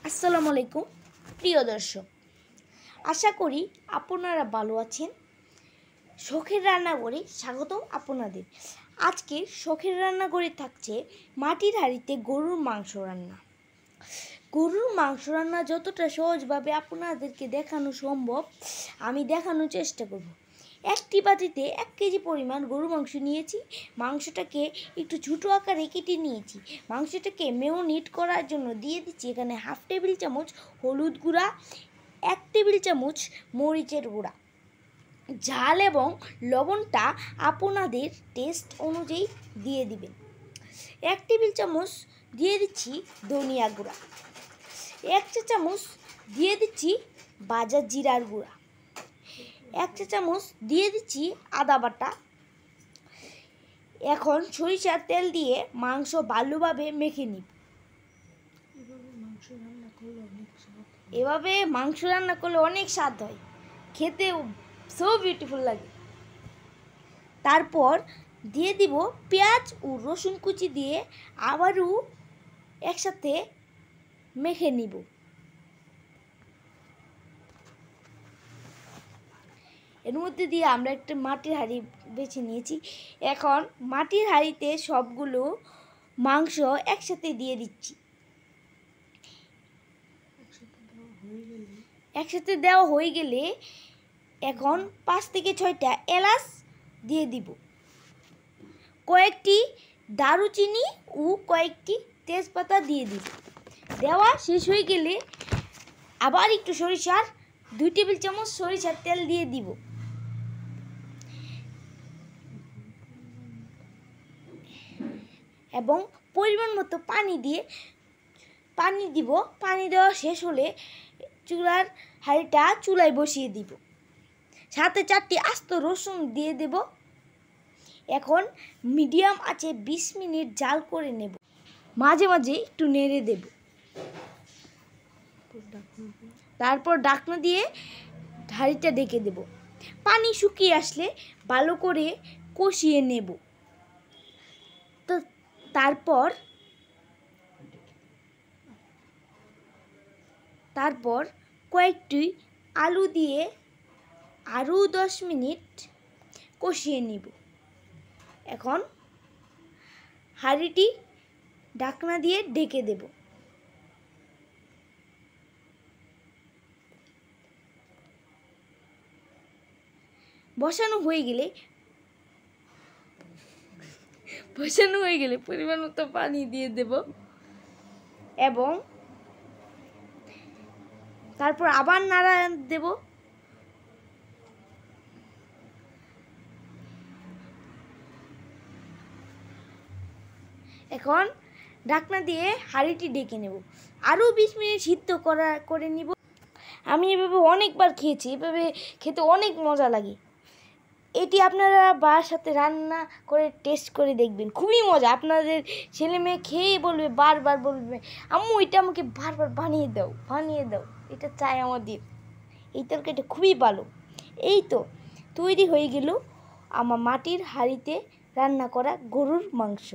আসসালামু আলাইকুম প্রিয় দর্শক, আশা করি আপনারা ভালো আছেন। শখের রান্নাঘরে স্বাগতম আপনাদের। আজকে শখের রান্নাঘরে থাকছে মাটির হাঁড়িতে গরুর মাংস রান্না। গরুর মাংস রান্না যতটা সহজভাবে আপনাদেরকে দেখানো সম্ভব আমি দেখানোর চেষ্টা করব। একটি বাটিতে 1 কেজি পরিমাণ গরুর মাংস নিয়েছি। মাংসটাকে একটু ছোটো আকারে কেটে নিয়েছি। মাংসটাকে ম্যারিনেট করার জন্য দিয়ে দিচ্ছি এখানে 1/2 টেবিল চামচ হলুদ গুঁড়া, 1 টেবিল চামচ মরিচের গুঁড়া। ঝাল এবং লবণটা আপনাদের টেস্ট অনুযায়ী দিয়ে দিবেন। 1 টেবিল চামচ দিয়ে দিচ্ছি ধনিয়া গুঁড়া, 1 চা চামচ দিয়ে দিচ্ছি ভাজা জিরার গুঁড়া, 1 চা চামচ দিয়ে দিচ্ছি আদা বাটা। এখন সরিষার তেল দিয়ে মাংস ভালোভাবে মেখে নিব। এভাবে মাংস রান্না করলে অনেক স্বাদ হয়, খেতে সো বিউটিফুল লাগে। তারপর দিয়ে দিব পেঁয়াজ ও রসুন কুচি দিয়ে আবারও একসাথে মেখে নিব। এর মধ্যে দিয়ে আমরা একটা মাটির হাঁড়ি বেছে নিয়েছি। এখন মাটির হাঁড়িতে সবগুলো মাংস একসাথে দিয়ে দিচ্ছি। একসাথে দেওয়া হয়ে গেলে এখন 5 থেকে 6টা এলাচ দিয়ে দিব, কয়েকটি দারুচিনি ও কয়েকটি তেজপাতা দিয়ে দিব। দেওয়া শেষ হয়ে গেলে আবার একটু 2 টেবিল চামচ সরিষার তেল দিয়ে দিব। এবং পরিমাণ মতো পানি দিব। পানি দেওয়া শেষ হলে হাঁড়িটা চুলায় বসিয়ে দিব। সাথে 4টি আস্ত রসুন দিয়ে দেব। এখন মিডিয়াম আঁচে 20 মিনিট জাল করে নেব। মাঝে মাঝে একটু নেড়ে দেব। তারপর ঢাকনা দিয়ে হাঁড়িটা ঢেকে দেব। পানি শুকিয়ে আসলে ভালো করে কষিয়ে নেব। তারপর কয়েকটি আলু দিয়ে আরও 10 মিনিট কষিয়ে নিব। এখন হাঁড়িটি ঢাকনা দিয়ে ঢেকে দেব। বসানো হয়ে গেলে পরিমাণ মতো পানি দিয়ে দেব এবং তারপর আবার নাড়া দেব। এখন ঢাকনা দিয়ে হাঁড়িটি ঢেকে নেব। আরও 20 মিনিট সিদ্ধ করে নিব। আমি এভাবে অনেকবার খেয়েছি, এভাবে খেতে অনেক মজা লাগে। এটি আপনারা বাসাতে রান্না করে টেস্ট করে দেখবেন, খুবই মজা। আপনাদের ছেলে মেয়ে খেয়ে বলবে, বারবার বলবে, আম্মু এটা আমাকে বারবার বানিয়ে দাও, এটা চাই আমাদের। এই তরকারিটা খুবই ভালো। এই তো তৈরি হয়ে গেল আমার মাটির হাঁড়িতে রান্না করা গরুর মাংস।